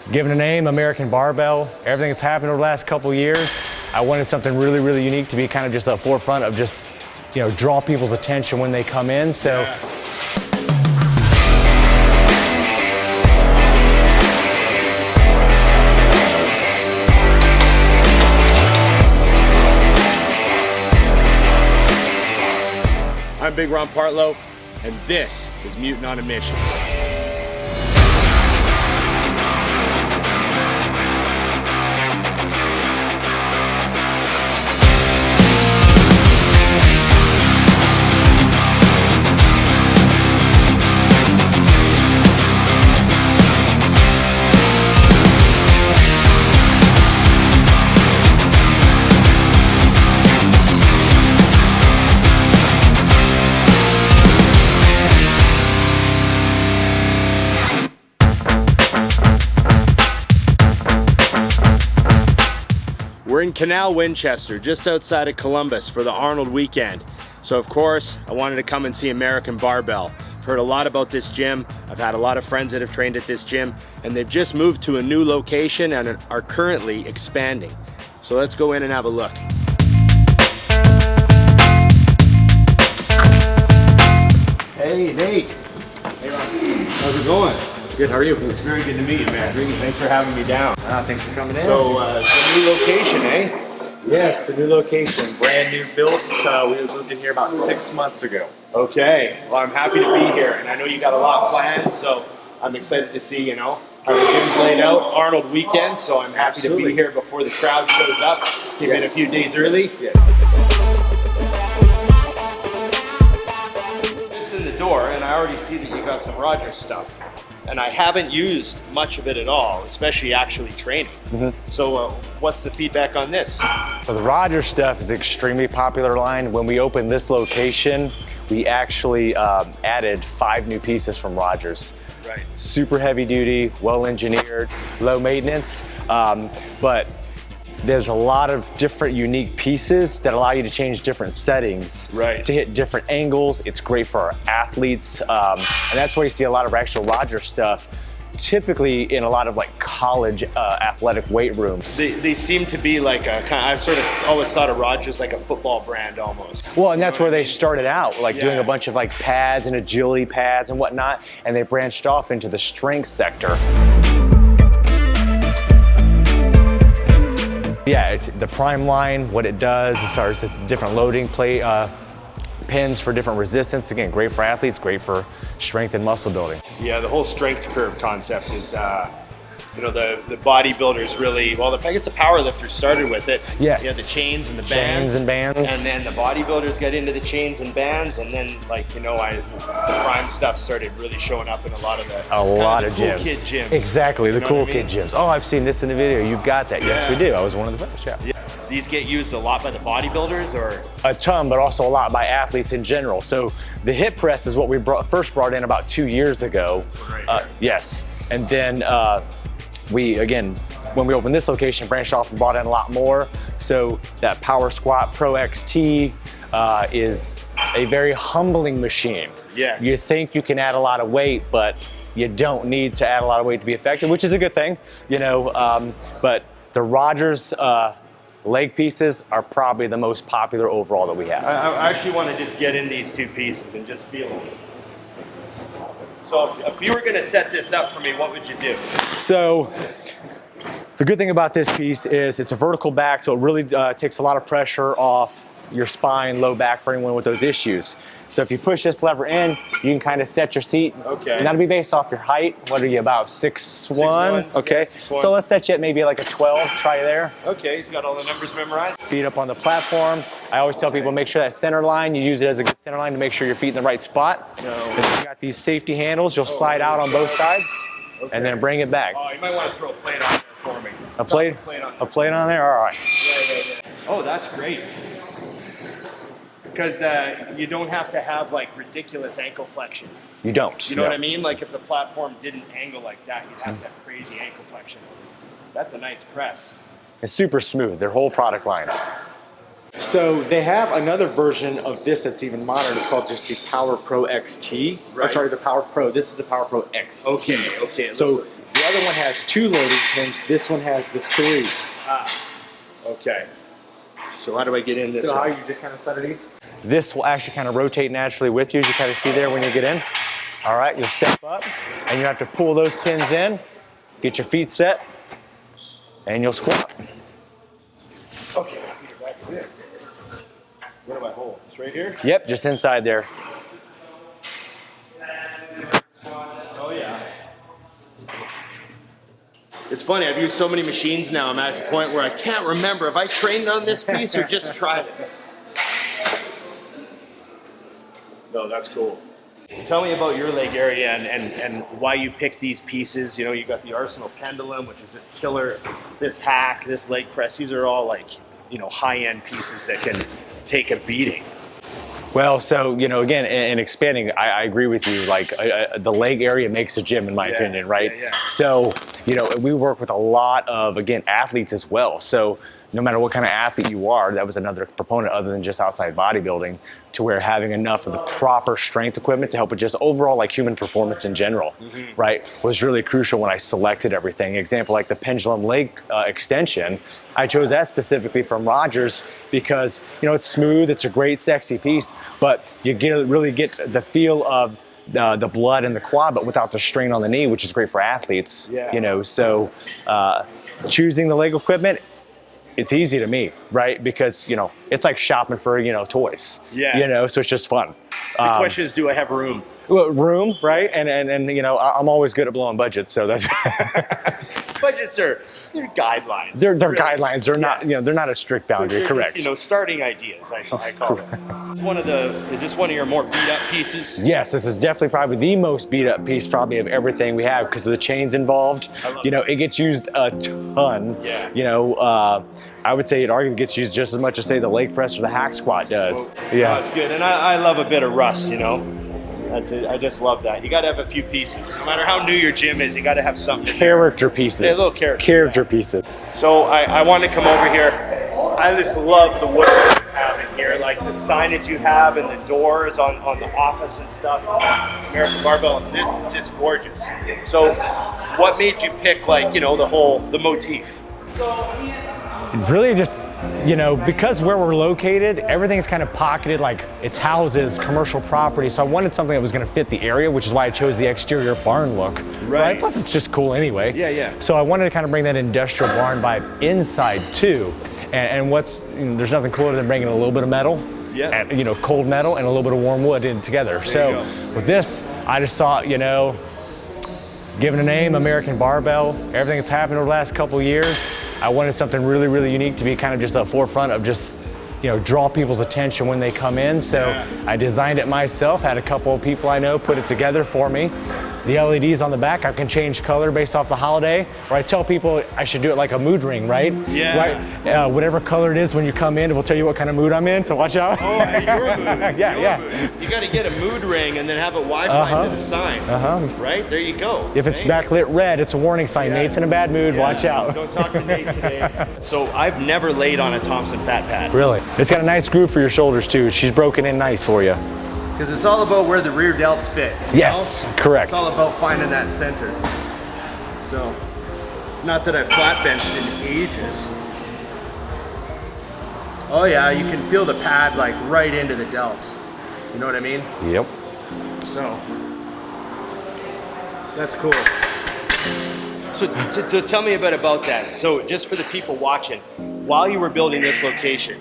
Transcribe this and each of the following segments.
Given a name, American Barbell, everything that's happened over the last couple years, I wanted something really, really unique to be kind of just a forefront of just, you know, draw people's attention when they come in. So. Yeah. I'm Big Ron Partlow, and this is Mutant on a Mission. We're in Canal Winchester, just outside of Columbus for the Arnold weekend. So of course, I wanted to come and see American Barbell. I've heard a lot about this gym. I've had a lot of friends that have trained at this gym, and they've just moved to a new location and are currently expanding. So let's go in and have a look. Hey, Nate. Hey, Ron. How's it going? Good, how are you? It's very good to meet you, man. Thanks for having me down. Thanks for coming in. So, it's a new location, eh? Yes, the new location, brand new built. We moved in here about 6 months ago. Okay, well, I'm happy to be here, and I know you got a lot planned, so I'm excited to see, you know, how the gym's laid out. Arnold weekend, so I'm happy to be here before the crowd shows up. Came in a few days early. Yeah. Just in the door, and I already see that you got some Rogers stuff. And I haven't used much of it at all, especially actually training. So what's the feedback on this? So the Rogers stuff is an extremely popular line. When we opened this location, we actually added 5 new pieces from Rogers. Right. Super heavy duty, well engineered, low maintenance, but there's a lot of different unique pieces that allow you to change different settings to hit different angles. It's great for our athletes, and that's why you see a lot of actual Rogers stuff, typically in a lot of like college athletic weight rooms. They seem to be like a kind of, I've sort of always thought of Rogers like a football brand almost. Well, and that's where they started out, like doing a bunch of like pads and agility pads and whatnot, and they branched off into the strength sector. Yeah, the Prime line, what it does, it starts with different loading plate pins for different resistance. Again, great for athletes, great for strength and muscle building. Yeah, the whole strength curve concept is, you know, the bodybuilders really, well, I guess the powerlifters started with it. Yes. You had the chains and the bands. Chains and bands. And then the bodybuilders got into the chains and bands, and then, like, you know, the Prime stuff started really showing up in a lot of the gyms. Cool kid gyms. Exactly, the cool kid gyms. Oh, I've seen this in the video. You've got that. Yes, we do. I was one of the first. Yeah. These get used a lot by the bodybuilders, or? A ton, but also a lot by athletes in general. So the hip press is what we first brought in about 2 years ago. Yes, and then again, when we opened this location, branched off and brought in a lot more. So that Power Squat Pro XT is a very humbling machine. Yes. You think you can add a lot of weight, but you don't need to add a lot of weight to be effective, which is a good thing, you know. But the Rogers leg pieces are probably the most popular overall that we have. I actually want to just get in these 2 pieces and just feel them. So if you were going to set this up for me, what would you do? So the good thing about this piece is it's a vertical back, so it really takes a lot of pressure off your spine, low back for anyone with those issues. So if you push this lever in, you can kind of set your seat. Okay. And that'll be based off your height. What are you, about 6'1"? Okay. Yeah, 6'1". So let's set you at maybe like a 12. Try there. Okay, he's got all the numbers memorized. Feet up on the platform. I always tell people make sure that center line, you use it as a good center line to make sure your feet in the right spot. No. Then you got these safety handles. You'll slide out on both sides and then bring it back. Oh, you might want to throw a plate on there for me. A plate? A plate on there? All right. Yeah. Oh, that's great. Because you don't have to have like ridiculous ankle flexion. You don't. You know what I mean? Like if the platform didn't angle like that, you'd have to have crazy ankle flexion. That's a nice press. It's super smooth, their whole product line. So they have another version of this that's even modern. It's called just the Power Pro XT. Right. I'm sorry, the Power Pro. This is the Power Pro XT. Okay. So the other one has 2 loading pins. This one has the 3. Okay. So how do I get in this So one? how you just kind of set it in? This will actually kind of rotate naturally with you, as you kind of see there when you get in. All right, you'll step up, and you have to pull those pins in, get your feet set, and you'll squat. Okay. Where do I hold? It's right here? Yep, just inside there. Oh yeah. It's funny, I've used so many machines now, I'm at the point where I can't remember if I trained on this piece or just tried it. No, that's cool. Tell me about your leg area and why you picked these pieces. You know, you got the Arsenal pendulum, which is just killer. This hack, this leg press, these are all like, you know, high-end pieces that can take a beating. Well, so, you know, again, in expanding, I agree with you. Like, the leg area makes a gym, in my opinion, right? Yeah. So, you know, we work with a lot of, again, athletes as well. So, no matter what kind of athlete you are, that was another proponent other than just outside bodybuilding, to where having enough of the proper strength equipment to help with just overall like human performance in general, right, was really crucial when I selected everything. Example, like the pendulum leg extension, I chose that specifically from Rogers because, you know, it's smooth, it's a great sexy piece, but you really get the feel of the blood in the quad, but without the strain on the knee, which is great for athletes. Yeah. You know, so choosing the leg equipment, it's easy to me, right? Because, you know, it's like shopping for, you know, toys. Yeah. You know, so it's just fun. The question is, do I have room? Well, room, right? And you know, I'm always good at blowing budgets, so that's Budgets are, they're guidelines. they're really. guidelines. They're not, you know, they're not a strict boundary. They're Correct. Just, you know, starting ideas, I call them. Is this one of your more beat up pieces? Yes, this is definitely probably the most beat up piece probably of everything we have because of the chains involved. You know, it gets used a ton. Yeah. You know, I would say it arguably gets used just as much as say the leg press or the hack squat does. Yeah. That's good, and I love a bit of rust, you know. That's it. I just love that. You got to have a few pieces. No matter how new your gym is, you got to have something. Character pieces. Yeah, little character. Character pieces. So I want to come over here. I just love the wood you have in here, like the signage you have and the doors on the office and stuff. American Barbell, this is just gorgeous. So what made you pick, like, you know, the motif? Really just, you know, because where we're located, everything's kind of pocketed, like it's houses, commercial property. So I wanted something that was going to fit the area, which is why I chose the exterior barn look. Right. Plus it's just cool anyway. Yeah. So I wanted to kind of bring that industrial barn vibe inside too. And what's, you know, there's nothing cooler than bringing a little bit of metal. Yeah. And, you know, cold metal and a little bit of warm wood in together. So with this, I just thought, you know, given a name, American Barbell, everything that's happened over the last couple of years, I wanted something really, really unique to be kind of just a forefront of just, you know, draw people's attention when they come in. So I designed it myself, had a couple of people I know put it together for me. The LEDs on the back, I can change color based off the holiday, or I tell people I should do it like a mood ring, right? Yeah. Right? Whatever color it is when you come in, it will tell you what kind of mood I'm in, so watch out. Oh, your mood. Yeah. Mood. You got to get a mood ring and then have it Wi-Fi to the sign. Right? There you go. If it's backlit red, it's a warning sign. Nate's in a bad mood, watch out. Don't talk to Nate today. So I've never laid on a Thompson fat pad. Really? It's got a nice groove for your shoulders too. She's broken in nice for you. Because it's all about where the rear delts fit. Yes, correct. It's all about finding that center. So, not that I've flat benched in ages. Oh yeah, you can feel the pad like right into the delts. You know what I mean? Yep. So, that's cool. So tell me a bit about that. So just for the people watching, while you were building this location,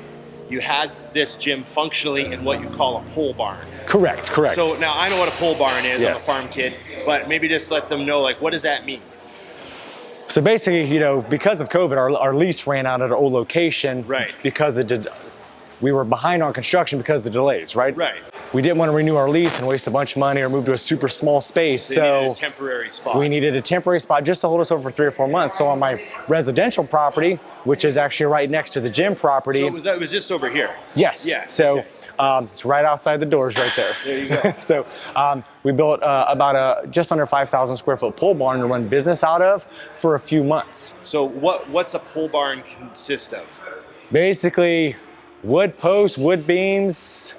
you had this gym functionally in what you call a pole barn. Correct. So now I know what a pole barn is. Yes. I'm a farm kid, but maybe just let them know, like, what does that mean? So basically, you know, because of COVID, our lease ran out at our old location. Right. Because we were behind on construction because of the delays, right? Right. We didn't want to renew our lease and waste a bunch of money or move to a super small space. They so needed a temporary spot. We needed a temporary spot just to hold us over for 3 or 4 months. So on my residential property, which is actually right next to the gym property. So it was just over here? Yes. Yeah. So it's right outside the doors right there. There you go. So we built about just under 5,000 square foot pole barn to run business out of for a few months. So what's a pole barn consist of? Basically, wood posts, wood beams,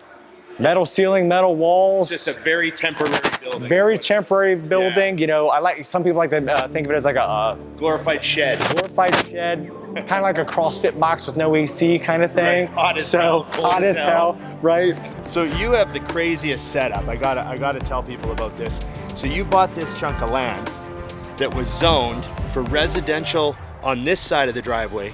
metal ceiling, metal walls. Just a very temporary building. Very temporary building. Yeah. You know, I like, some people like to think of it as like a glorified shed. Glorified shed, kind of like a CrossFit box with no AC kind of thing. Right. Hot as hell. Hot as hell, right? So you have the craziest setup. I gotta tell people about this. So you bought this chunk of land that was zoned for residential on this side of the driveway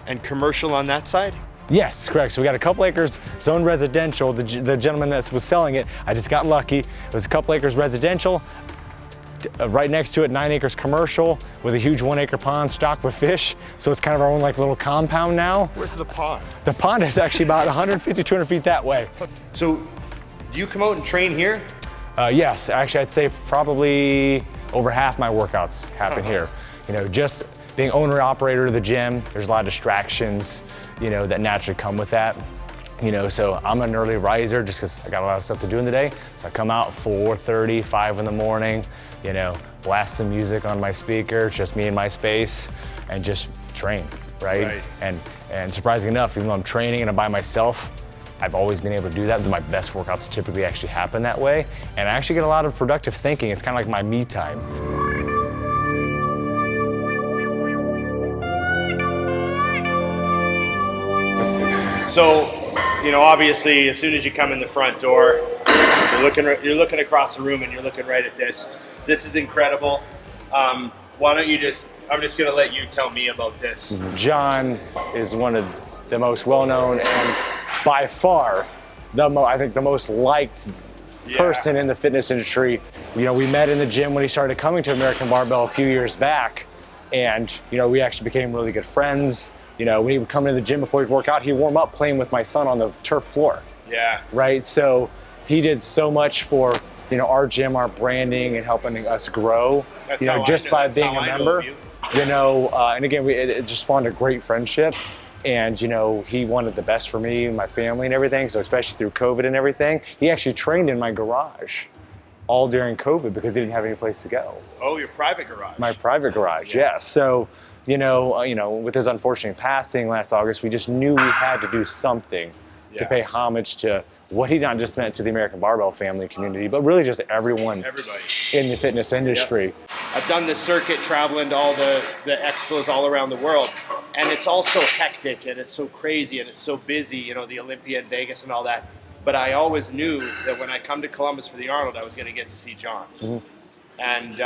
and commercial on that side? Yes, correct. So we got a couple acres zoned residential. The gentleman that was selling it, I just got lucky. It was a couple acres residential. Right next to it, 9 acres commercial with a huge 1 acre pond stocked with fish. So it's kind of our own like little compound now. Where's the pond? The pond is actually about 150, 200 feet that way. So do you come out and train here? Yes, actually I'd say probably over half my workouts happen here. You know, just being owner operator of the gym, there's a lot of distractions, you know, that naturally come with that. You know, so I'm an early riser just because I got a lot of stuff to do in the day. So I come out 4:30, 5 in the morning, you know, blast some music on my speaker, just me in my space, and just train, right? And surprisingly enough, even though I'm training and I'm by myself, I've always been able to do that. My best workouts typically actually happen that way. And I actually get a lot of productive thinking. It's kind of like my me time. So, you know, obviously, as soon as you come in the front door, you're looking across the room and you're looking right at this. This is incredible. Why don't you I'm just gonna let you tell me about this. John is one of the most well-known and by far, I think the most liked person in the fitness industry. You know, we met in the gym when he started coming to American Barbell a few years back, and you know, we actually became really good friends. You know, when he would come into the gym before he'd work out, he'd warm up playing with my son on the turf floor. Yeah. Right. So he did so much for, you know, our gym, our branding, and helping us grow. That's you know, just by being a member. You know, and again, it just spawned a great friendship. And, you know, he wanted the best for me and my family and everything. So especially through COVID and everything, he actually trained in my garage all during COVID because he didn't have any place to go. Oh, your private garage. My private garage, yeah. So, you know, with his unfortunate passing last August, we just knew we had to do something to pay homage to what he not just meant to the American Barbell family community, but really just everybody in the fitness industry. Yep. I've done this circuit traveling to all the expos all around the world, and it's all so hectic and it's so crazy and it's so busy, you know, the Olympia in Vegas and all that. But I always knew that when I come to Columbus for the Arnold, I was going to get to see John. And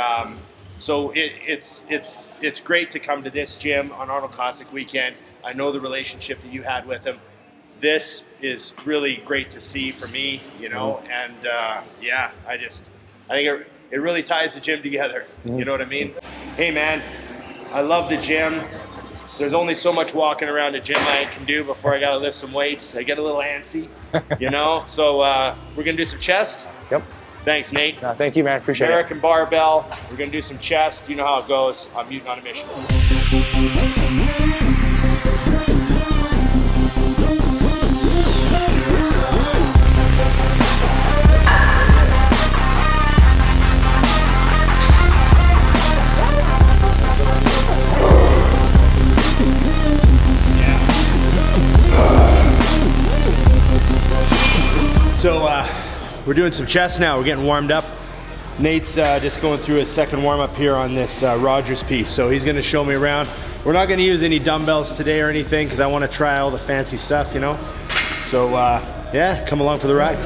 so it's great to come to this gym on Arnold Classic weekend. I know the relationship that you had with him. This is really great to see for me, you know, and yeah, I think it really ties the gym together. You know what I mean? Hey man, I love the gym. There's only so much walking around the gym I can do before I gotta lift some weights. I get a little antsy, you know? So we're gonna do some chest. Yep. Thanks, Nate. Thank you, man, appreciate American Barbell. We're gonna do some chest. You know how it goes. I'm Mutant on a Mission. So we're doing some chest now. We're getting warmed up. Nate's just going through his second warm up here on this Rogers piece. So he's gonna show me around. We're not gonna use any dumbbells today or anything because I wanna try all the fancy stuff, you know? So yeah, come along for the ride.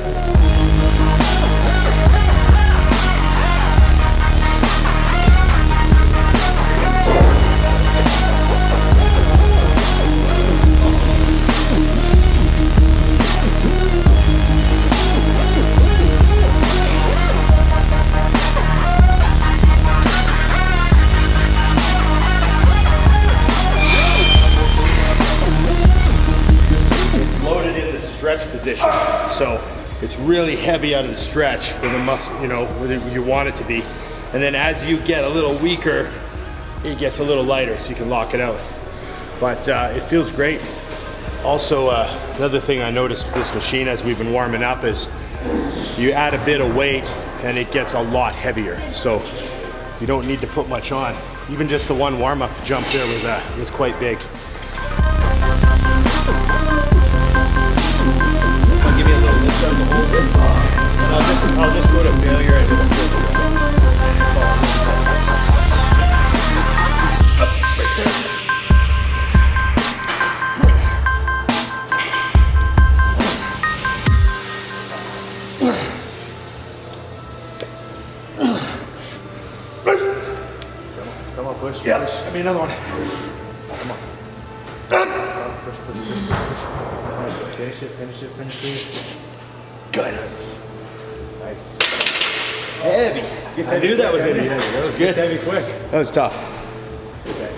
Position. So it's really heavy out of the stretch with the muscle, you know, where you want it to be. And then as you get a little weaker, it gets a little lighter so you can lock it out. But it feels great. Also, another thing I noticed with this machine as we've been warming up is you add a bit of weight and it gets a lot heavier. So you don't need to put much on. Even just the one warm-up jump there was quite big. I'll give you a little lift out to hold it. And I'll just go to failure and it'll feel good. Right there. Come on, push. Yeah, push. give me another one. Come on. Push, push, push, push, push. Finish it, finish it, finish it. Good. Nice. Heavy. I knew that was going to be heavy. That was good. It's heavy quick. That was tough. Okay.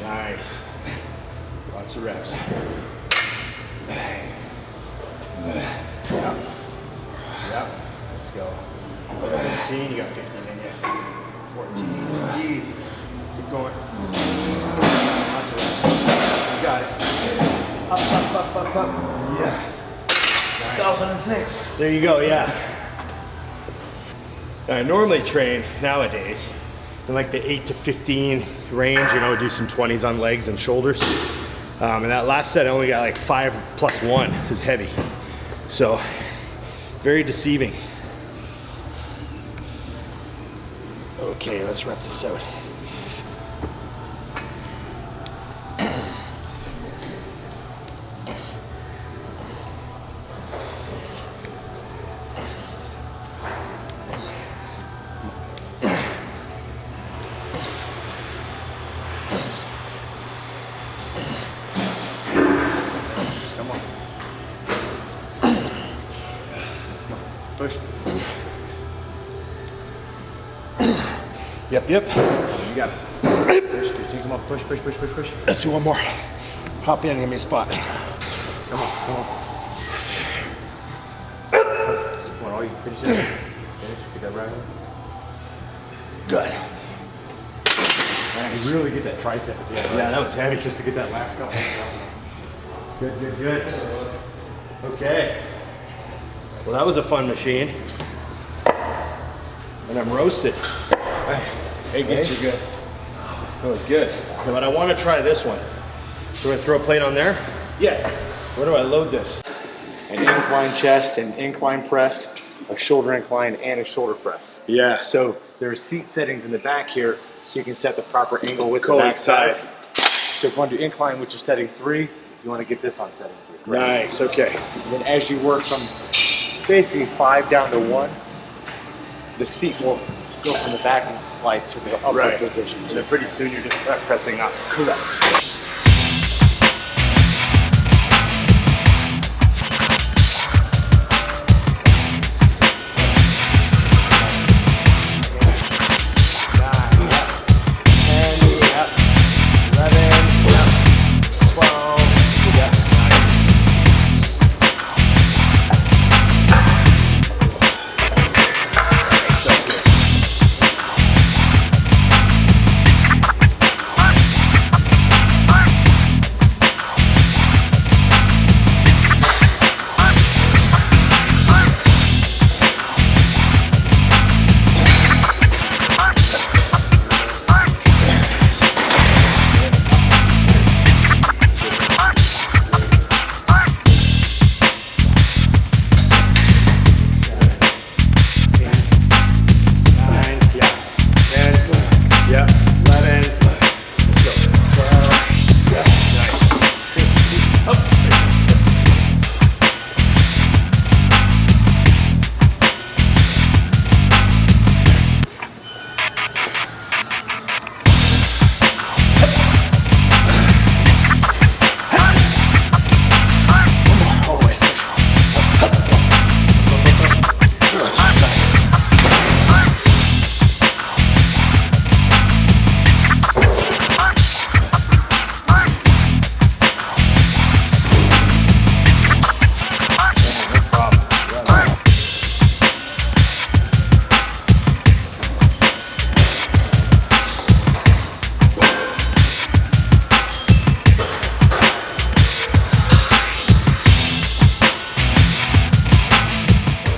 Nice. Lots of reps. Yep. Let's go. 15, you got 15 in you. 14, easy. Keep going. Lots of reps. You got it. Up, up, up, up, up. Yeah. Nice. 1006. There you go, yeah. I normally train nowadays in like the 8 to 15 range, you know, do some 20s on legs and shoulders. And that last set I only got like 5 plus 1, it was heavy. So, very deceiving. Okay, let's rep this out. Push. Yep, yep. You got it. Push, push, come on, push, push, push, push, push. Let's do one more. Hop in and give me a spot. Come on, come on. Come on, all you finish it. Finish, get that right. Good. Nice. You really get that tricep at the end. Yeah, that was heavy just to get that last couple. Good, good, good. Okay. Well, that was a fun machine. And I'm roasted. Hey, gets you good. That was good. But I want to try this one. So I throw a plate on there? Yes. Where do I load this? An incline chest, an incline press, a shoulder incline, and a shoulder press. Yeah. So there's seat settings in the back here, so you can set the proper angle with the back Coincide. side. So if you want to do incline, which is setting 3, you want to get this on setting 3. Nice, okay. And then as you work from basically 5 down to 1, the seat will go from the back and slide to the upward position. And then pretty soon you're just pressing up. Correct.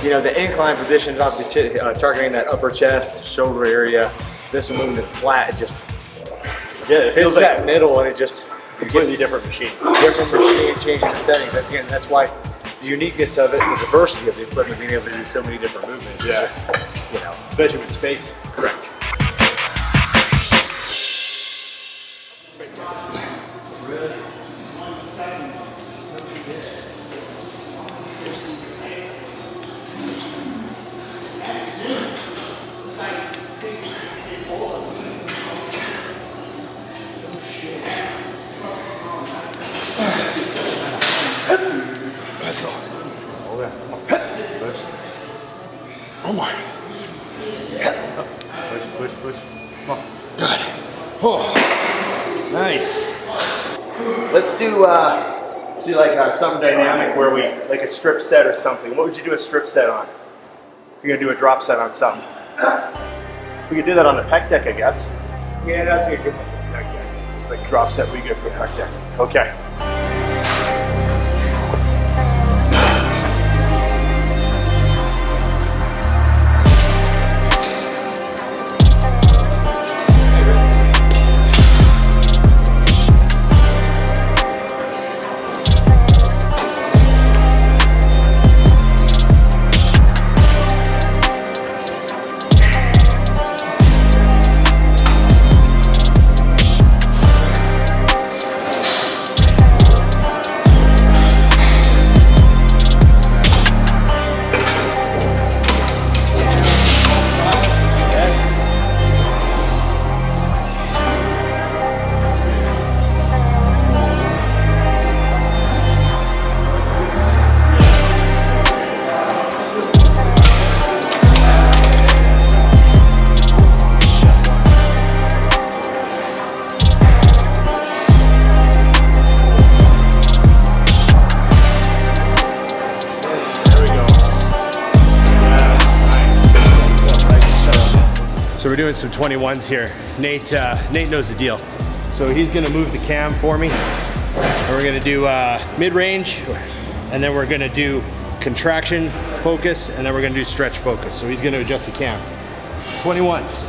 You know, the incline position is obviously targeting that upper chest, shoulder area, this one moving to the flat, it just Yeah, it feels hits like that middle and it just completely different machine. different machine, changing the settings. That's why the uniqueness of it, the diversity of the equipment, being able to do so many different movements. Yeah. It's just, you know, Especially with space. correct. Let's go. Okay. Push. Oh my. Push, push. Come on. Good. Oh, nice. Let's do like something dynamic where we like a strip set or something. What would you do a strip set on? You're gonna do a drop set on something. We could do that on the pec deck, I guess. Yeah, that'd be a good one for the back deck. Just like drop set we good for a pec deck. Okay. So we're doing some 21s here. Nate knows the deal. So he's gonna move the cam for me. And we're gonna do mid-range, and then we're gonna do contraction focus, and then we're gonna do stretch focus. So he's gonna adjust the cam. 21s.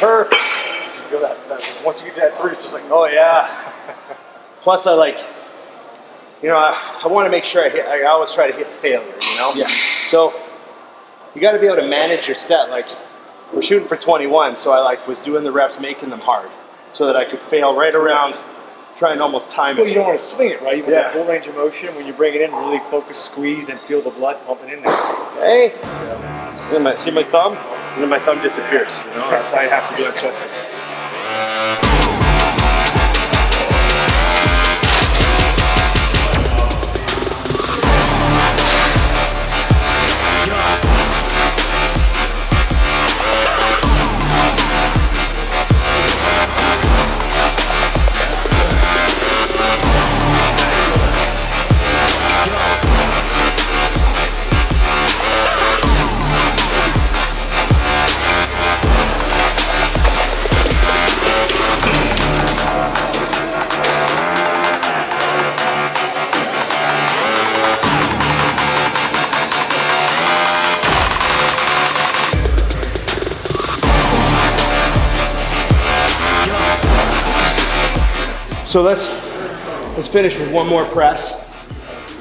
Perfect. Did you feel that? Once you get to that three, it's just like, oh yeah. Plus, I like, you know, I want to make sure I hit. I always try to hit failure, you know. Yeah. So you got to be able to manage your set. Like we're shooting for 21, so I was doing the reps, making them hard, so that I could fail right around, try and almost time it. Well, you don't want to swing it, right? You want Yeah. that full range of motion. When you bring it in, really focus, squeeze, and feel the blood pumping in there. Hey, see my thumb? And then my thumb disappears. You know, that's how I have to do it, chest. So let's finish with one more press.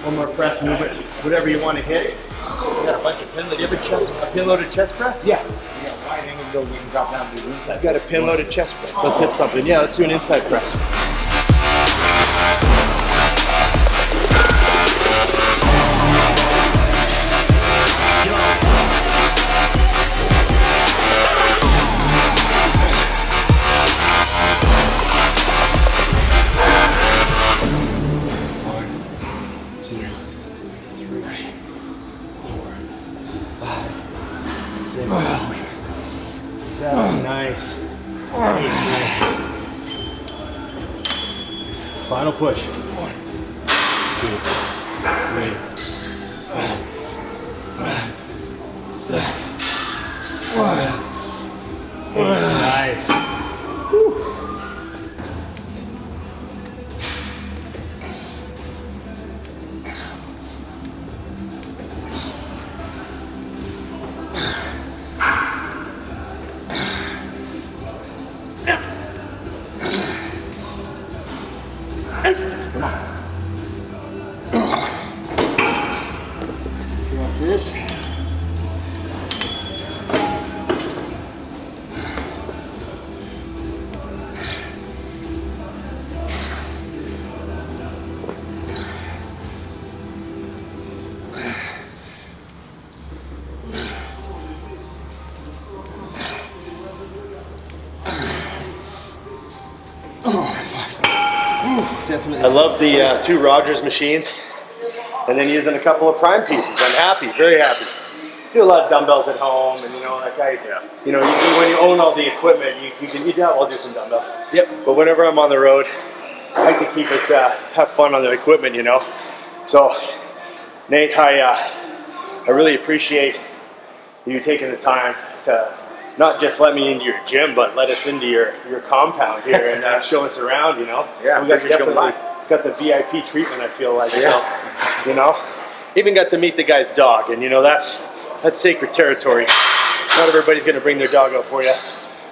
One more press movement, whatever you want to hit. You got a bunch of pin loaded. Do you have a pin loaded chest press? Yeah. You got wide angle, we can drop down to the inside. I've got a pin loaded chest press. Let's hit something. Yeah, let's do an inside press. Nice. Nice. Final push. 1, 2, 3, 4, 5, 6, 7, 8. Nice. Whew. Come on. Drop this. Definitely. I love the 2 Rogers machines, and then using a couple of prime pieces. I'm happy, very happy. Do a lot of dumbbells at home, and when you own all the equipment, I'll do some dumbbells. Yep. But whenever I'm on the road, I like to keep it, have fun on the equipment, So, Nate, I really appreciate you taking the time to not just let me into your gym, but let us into your compound here and show us around, Yeah, we got the VIP treatment, I feel like. Yeah. So, even got to meet the guy's dog, and that's sacred territory. Not everybody's gonna bring their dog out for you.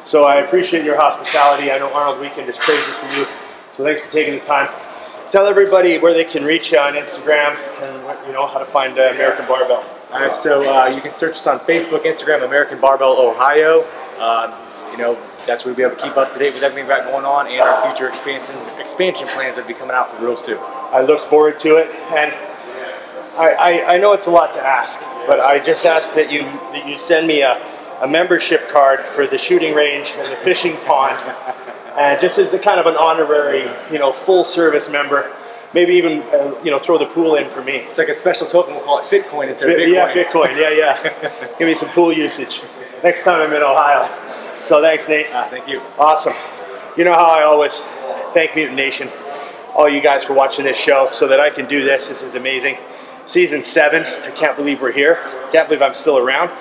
So I appreciate your hospitality. I know Arnold Weekend is crazy for you, so thanks for taking the time. Tell everybody where they can reach you on Instagram and how to find American Barbell. So you can search us on Facebook, Instagram, American Barbell Ohio. That's where we'll be able to keep up to date with everything we've got going on and our future expansion plans that will be coming out real soon. I look forward to it, and I know it's a lot to ask, but I just ask that you send me a membership card for the shooting range and the fishing pond, and just as a kind of an honorary, full service member. Maybe even throw the pool in for me. It's like a special token. We'll call it Fitcoin. It's Bitcoin. Yeah, Fitcoin. Yeah. Give me some pool usage next time I'm in Ohio. So thanks, Nate. Thank you. Awesome. You know how I always thank Mutant Nation, all you guys for watching this show, so that I can do this. This is amazing. Season 7. I can't believe we're here. Can't believe I'm still around.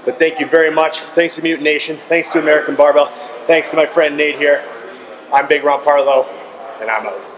But thank you very much. Thanks to Mutant Nation. Thanks to American Barbell. Thanks to my friend Nate here. I'm Big Ron Parlow, and I'm out.